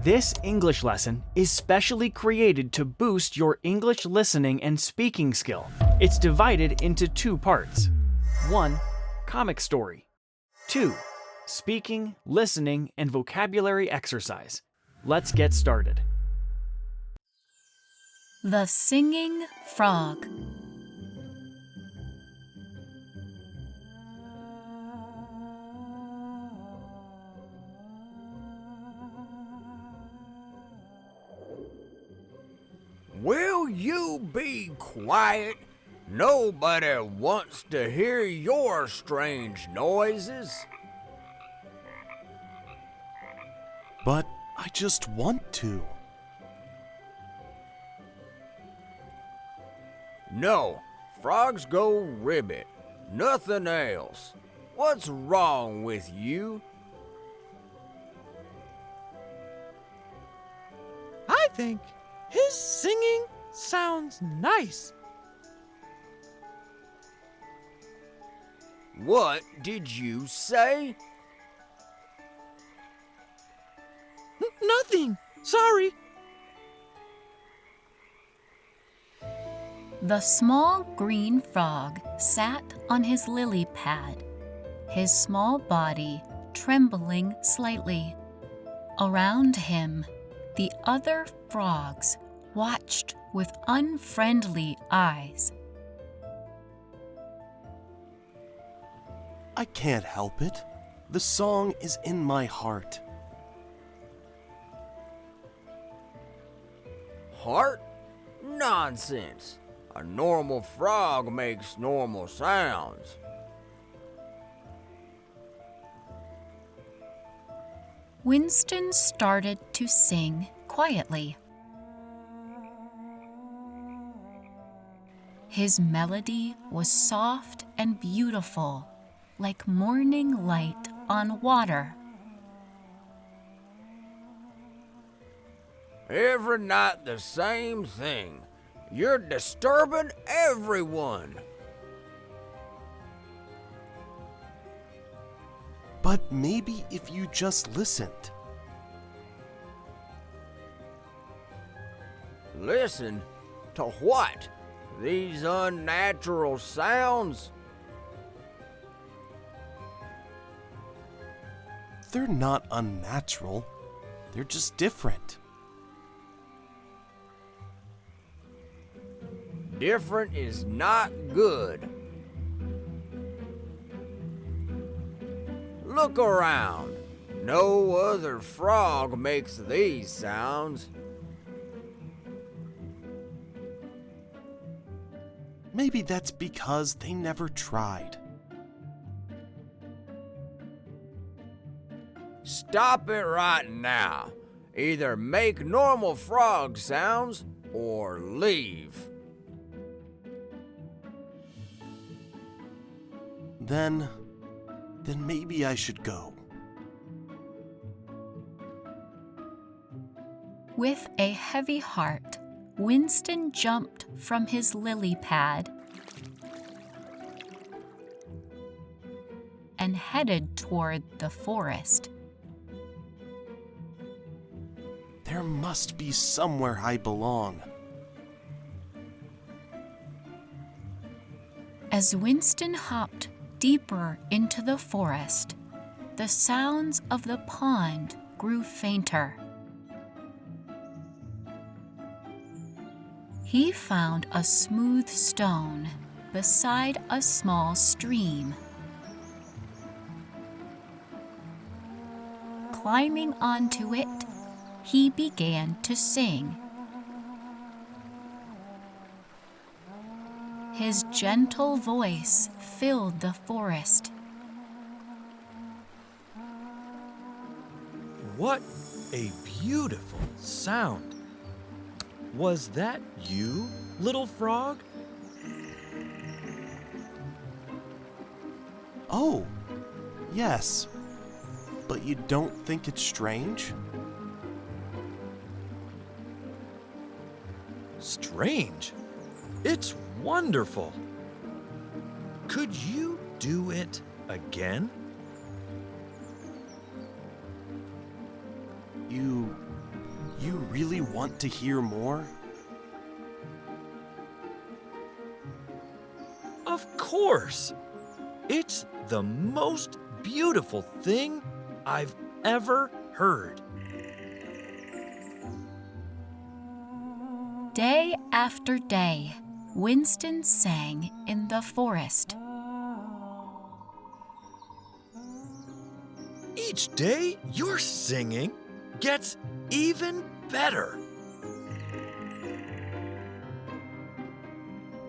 This English lesson is specially created to boost your English listening and speaking skill. It's divided into 2 parts. 1. Comic story. 2. Speaking, listening, and vocabulary exercise. Let's get started. The Singing Frog. Will you be quiet? Nobody wants to hear your strange noises. But I just want to. No, frogs go ribbit. Nothing else. What's wrong with you? I think his singing sounds nice. What did you say? Nothing. Sorry. The small green frog sat on his lily pad, his small body trembling slightly. Around him, the other frogs watched with unfriendly eyes. I can't help it. The song is in my heart. Heart? Nonsense. A normal frog makes normal sounds. Winston started to sing quietly. His melody was soft and beautiful, like morning light on water. Every night the same thing. You're disturbing everyone. But maybe if you just listened. Listen to what? These unnatural sounds? They're not unnatural. They're just different. Different is not good. Look around. No other frog makes these sounds. Maybe that's because they never tried. Stop it right now. Either make normal frog sounds or leave. Then maybe I should go. With a heavy heart, Winston jumped from his lily pad and headed toward the forest. There must be somewhere I belong. As Winston hopped deeper into the forest, the sounds of the pond grew fainter. He found a smooth stone beside a small stream. Climbing onto it, he began to sing. His gentle voice filled the forest. What a beautiful sound. Was that you, little frog? Oh, yes. But you don't think it's strange? Strange. It's wonderful. Could you do it again? You you really want to hear more? Of course! It's the most beautiful thing I've ever heard. Day after day, Winston sang in the forest. Each day your singing gets even better.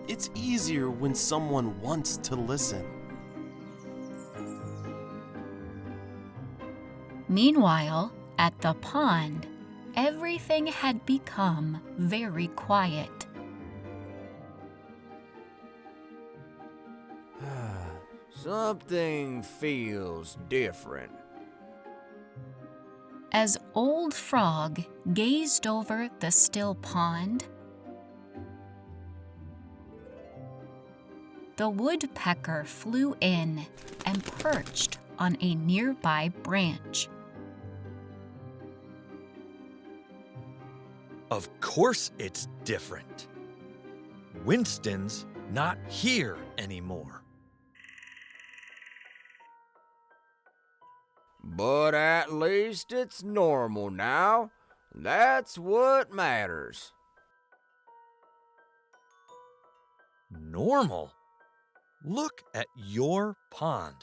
It's easier when someone wants to listen. Meanwhile, at the pond, everything had become very quiet. Something feels different. As Old Frog gazed over the still pond, the woodpecker flew in and perched on a nearby branch. Of course it's different. Winston's not here anymore. But at least it's normal now. That's what matters. Normal? Look at your pond.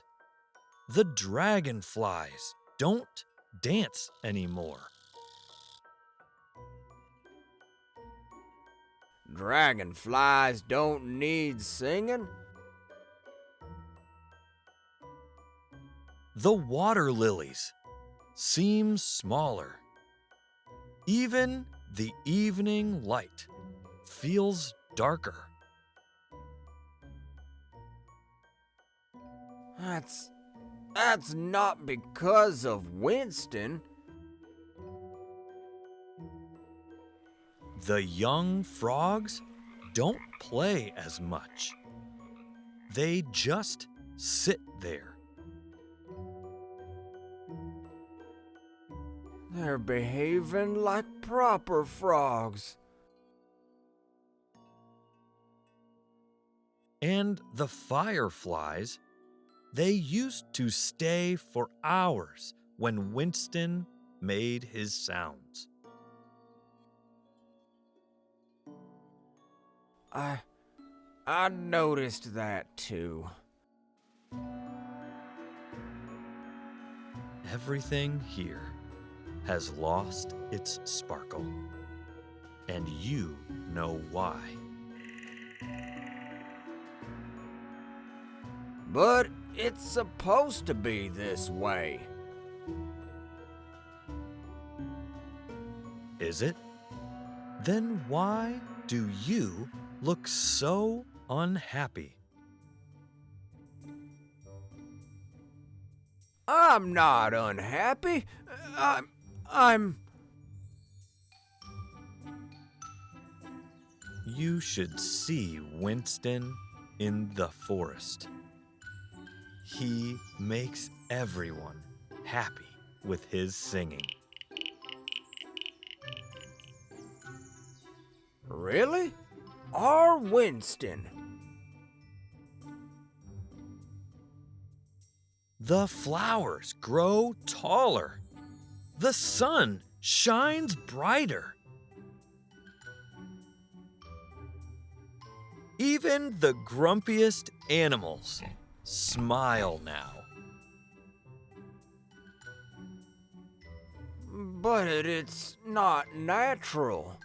The dragonflies don't dance anymore. Dragonflies don't need singing. The water lilies seem smaller. Even the evening light feels darker. That's not because of Winston. The young frogs don't play as much. They just sit there. They're behaving like proper frogs. And the fireflies, they used to stay for hours when Winston made his sounds. I noticed that too. Everything here has lost its sparkle, and you know why. But it's supposed to be this way. Is it? Then why do you look so unhappy? I'm not unhappy. I'm... You should see Winston in the forest. He makes everyone happy with his singing. Really? Our Winston? The flowers grow taller. The sun shines brighter. Even the grumpiest animals smile now. But it's not natural.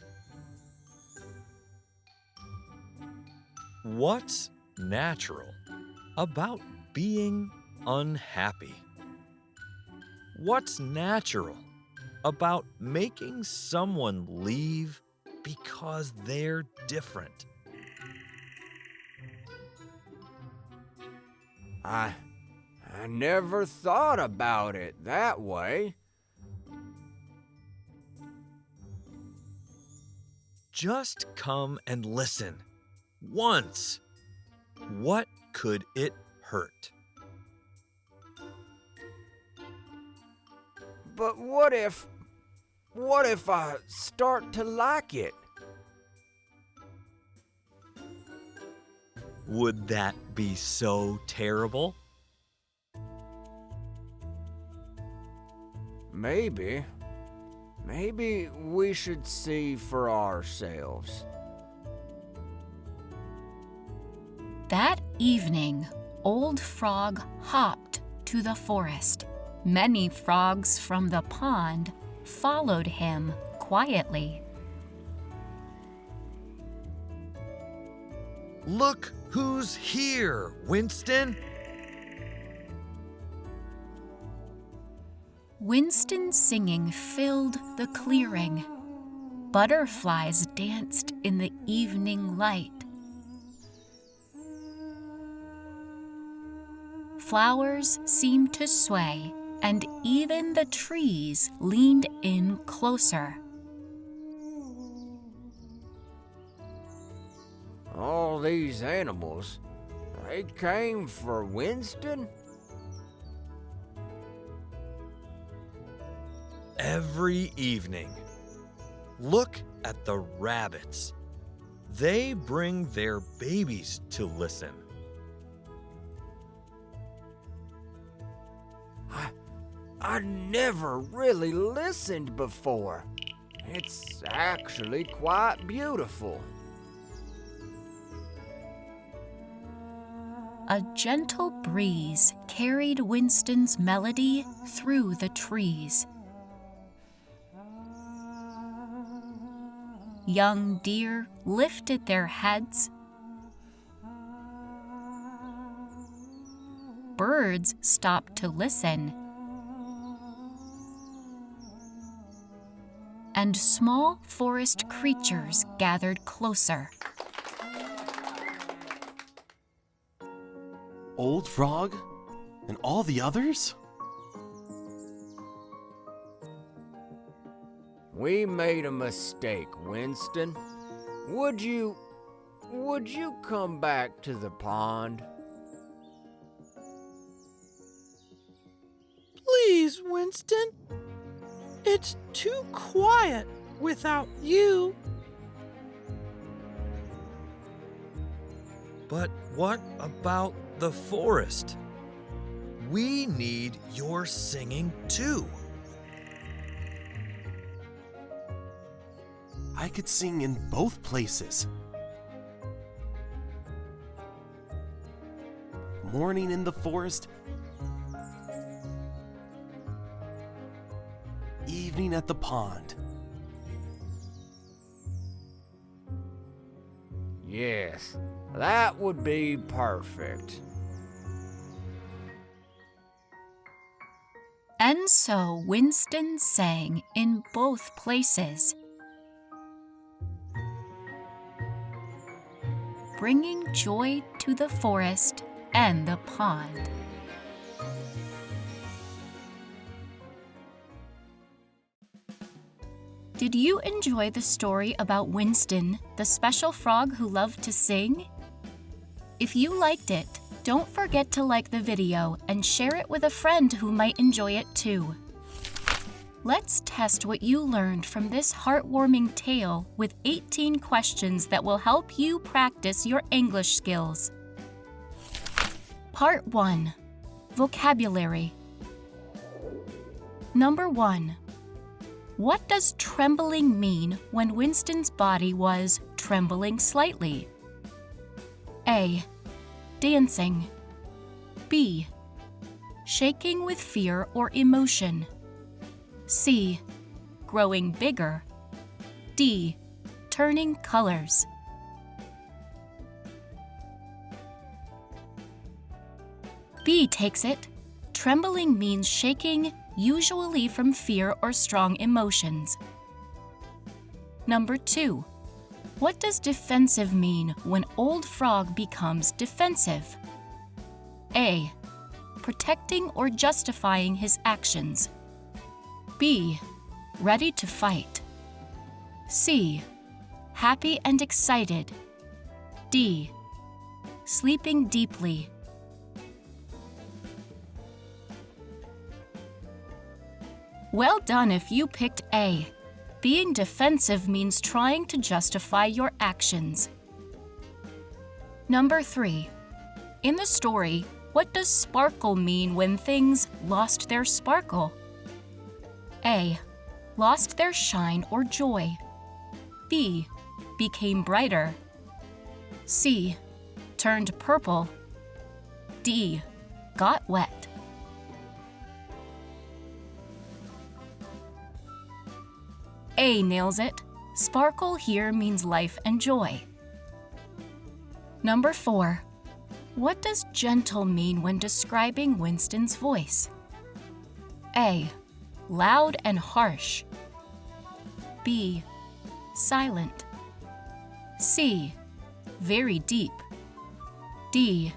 What's natural about being unhappy? What's natural about making someone leave because they're different? I never thought about it that way. Just come and listen. Once. What could it hurt? But what what if I start to like it? Would that be so terrible? Maybe. Maybe we should see for ourselves. That evening, Old Frog hopped to the forest. Many frogs from the pond followed him quietly. Look who's here, Winston! Winston's singing filled the clearing. Butterflies danced in the evening light. Flowers seemed to sway, and even the trees leaned in closer. All these animals, they came for Winston? Every evening. Look at the rabbits. They bring their babies to listen. I never really listened before. It's actually quite beautiful. A gentle breeze carried Winston's melody through the trees. Young deer lifted their heads. Birds stopped to listen. And small forest creatures gathered closer. Old Frog? And all the others? We made a mistake, Winston. Would you come back to the pond? Please, Winston. It's too quiet without you. But what about the forest? We need your singing too. I could sing in both places. Morning in the forest, evening at the pond. Yes, that would be perfect. And so Winston sang in both places, bringing joy to the forest and the pond. Did you enjoy the story about Winston, the special frog who loved to sing? If you liked it, don't forget to like the video and share it with a friend who might enjoy it too. Let's test what you learned from this heartwarming tale with 18 questions that will help you practice your English skills. Part 1. Vocabulary. Number 1. What does trembling mean when Winston's body was trembling slightly? A. Dancing. B. Shaking with fear or emotion. C. Growing bigger. D. Turning colors. B takes it. Trembling means shaking, usually from fear or strong emotions. Number 2. What does defensive mean when Old Frog becomes defensive? A. Protecting or justifying his actions. B. Ready to fight. C. Happy and excited. D. Sleeping deeply. Well done if you picked A. Being defensive means trying to justify your actions. Number 3. In the story, what does sparkle mean when things lost their sparkle? A. Lost their shine or joy. B. Became brighter. C. Turned purple. D. Got wet. A nails it. Sparkle here means life and joy. Number 4. What does gentle mean when describing Winston's voice? A. Loud and harsh. B. Silent. C. Very deep. D.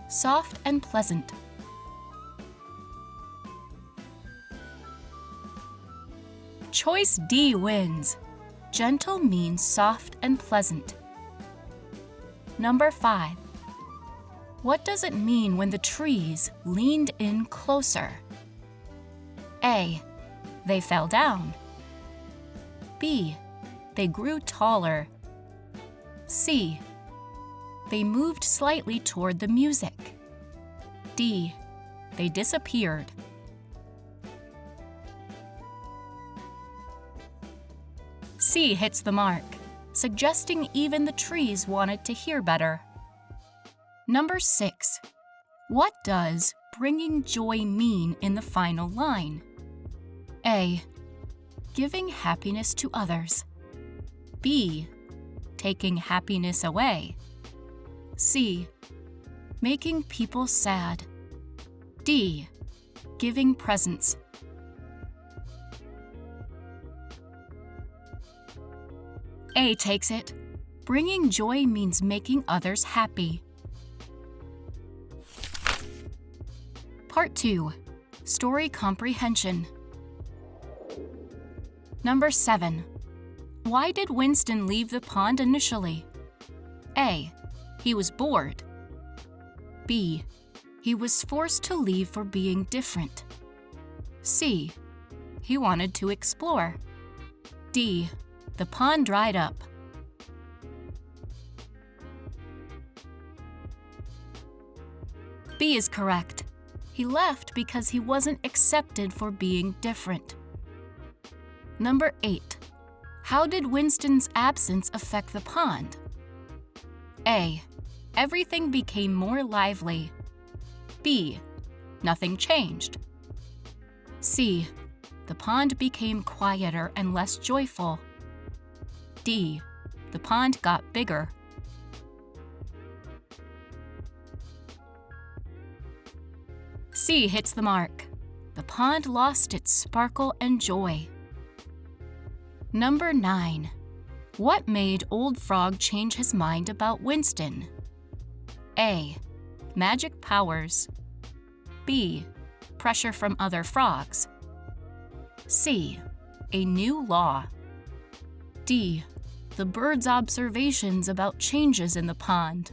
Soft and pleasant. Choice D wins. Gentle means soft and pleasant. Number 5. What does it mean when the trees leaned in closer? A. They fell down. B. They grew taller. C. They moved slightly toward the music. D. They disappeared. C hits the mark, suggesting even the trees wanted to hear better. Number 6. What does bringing joy mean in the final line? A. Giving happiness to others. B. Taking happiness away. C. Making people sad. D. Giving presents. A takes it. Bringing joy means making others happy. Part 2. Story Comprehension. Number 7. Why did Winston leave the pond initially? A. He was bored. B. He was forced to leave for being different. C. He wanted to explore. D. The pond dried up. B is correct. He left because he wasn't accepted for being different. Number 8. How did Winston's absence affect the pond? A. Everything became more lively. B. Nothing changed. C. The pond became quieter and less joyful. D. The pond got bigger. C hits the mark. The pond lost its sparkle and joy. Number 9. What made Old Frog change his mind about Winston? A. Magic powers. B. Pressure from other frogs. C. A new law. D. The bird's observations about changes in the pond.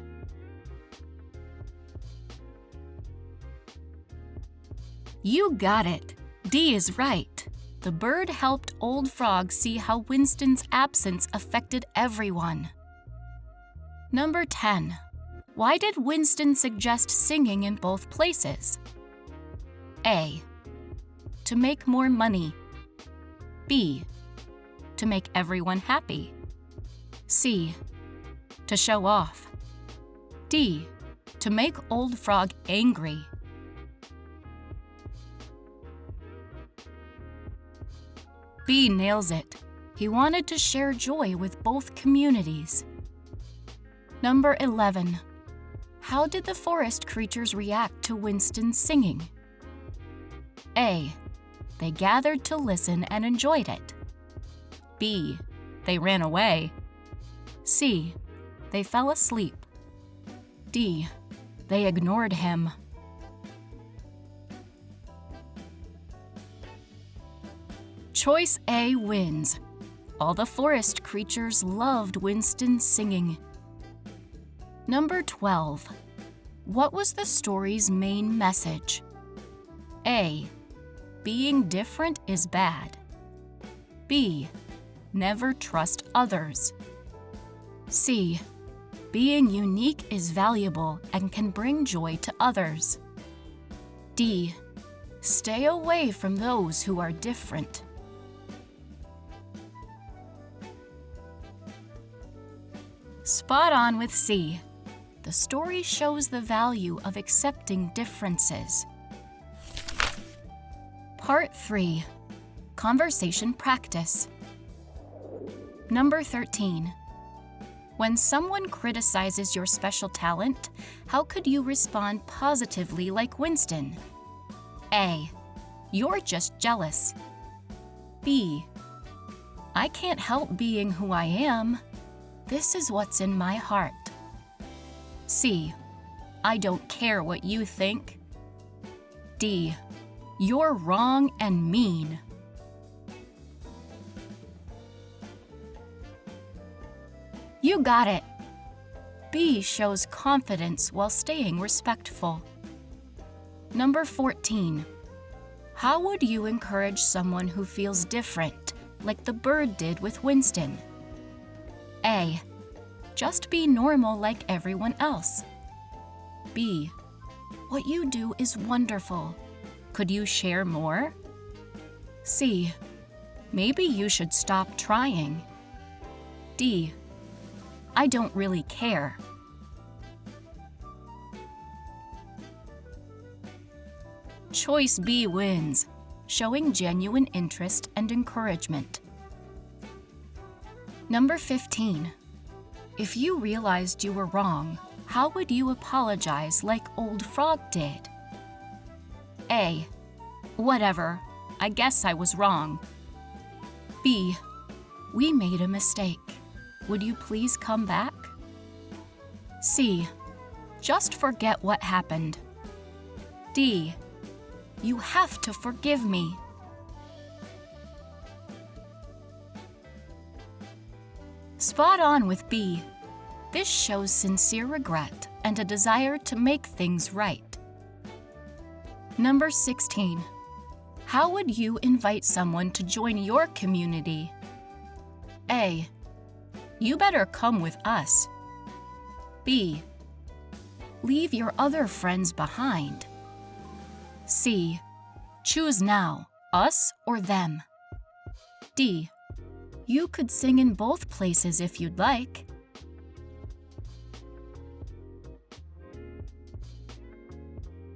You got it. D is right. The bird helped Old Frog see how Winston's absence affected everyone. Number 10. Why did Winston suggest singing in both places? A. To make more money. B. To make everyone happy. C. To show off. D. To make Old Frog angry. B nails it. He wanted to share joy with both communities. Number 11. How did the forest creatures react to Winston's singing? A. They gathered to listen and enjoyed it. B. They ran away. C. They fell asleep. D. They ignored him. Choice A wins. All the forest creatures loved Winston's singing. Number 12. What was the story's main message? A. Being different is bad. B. never trust others. C. Being unique is valuable and can bring joy to others. D. Stay away from those who are different. Spot on with C. The story shows the value of accepting differences. Part 3. Conversation Practice. Number 13. When someone criticizes your special talent, how could you respond positively like Winston? A. You're just jealous. B. I can't help being who I am. This is what's in my heart. C. I don't care what you think. D. You're wrong and mean. You got it. B shows confidence while staying respectful. Number 14. How would you encourage someone who feels different, like the bird did with Winston? A. Just be normal like everyone else. B. What you do is wonderful. Could you share more? C. Maybe you should stop trying. D. I don't really care. Choice B wins, showing genuine interest and encouragement. Number 15. If you realized you were wrong, how would you apologize like Old Frog did? A. Whatever, I guess I was wrong. B. We made a mistake. Would you please come back? C. Just forget what happened. D. You have to forgive me. Spot on with B. This shows sincere regret and a desire to make things right. Number 16. How would you invite someone to join your community? A. You better come with us. B. Leave your other friends behind. C. Choose now, us or them. D. You could sing in both places if you'd like.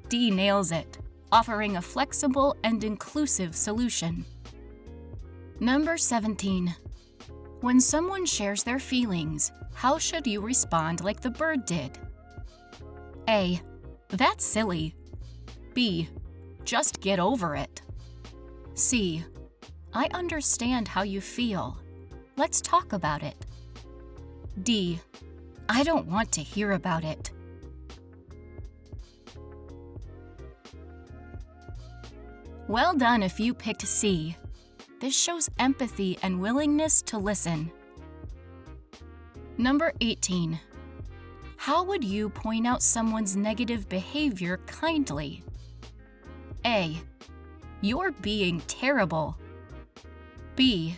D nails it, offering a flexible and inclusive solution. Number 17. When someone shares their feelings, how should you respond like the bird did? A. That's silly. B. Just get over it. C. I understand how you feel. Let's talk about it. D. I don't want to hear about it. Well done if you picked C. This shows empathy and willingness to listen. Number 18. How would you point out someone's negative behavior kindly? A. You're being terrible. B.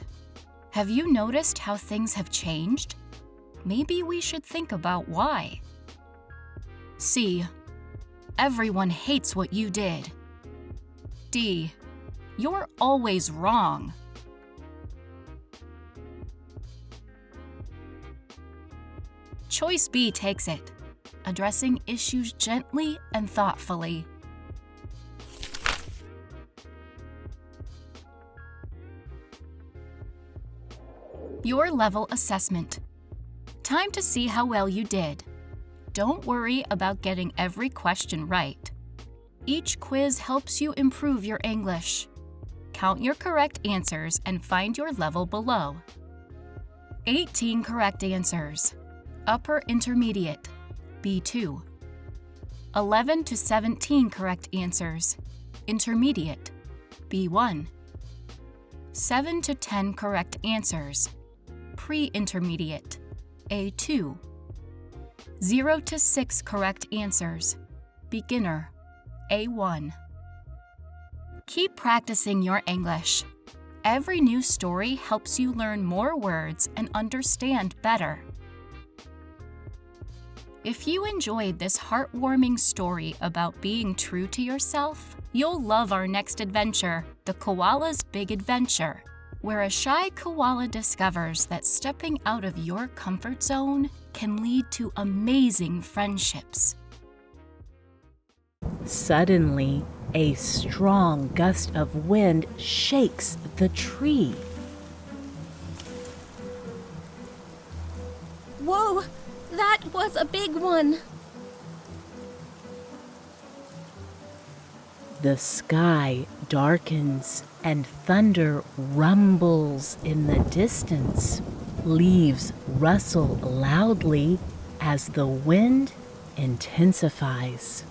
Have you noticed how things have changed? Maybe we should think about why. C. Everyone hates what you did. D. You're always wrong. Choice B takes it, addressing issues gently and thoughtfully. Your level assessment. Time to see how well you did. Don't worry about getting every question right. Each quiz helps you improve your English. Count your correct answers and find your level below. 18 correct answers. Upper Intermediate, B2. 11 to 17 correct answers. Intermediate, B1. 7 to 10 correct answers. Pre-intermediate, A2. 0 to 6 correct answers. Beginner, A1. Keep practicing your English. Every new story helps you learn more words and understand better. If you enjoyed this heartwarming story about being true to yourself, you'll love our next adventure, The Koala's Big Adventure, where a shy koala discovers that stepping out of your comfort zone can lead to amazing friendships. Suddenly, a strong gust of wind shakes the tree. Whoa! That was a big one! The sky darkens and thunder rumbles in the distance. Leaves rustle loudly as the wind intensifies.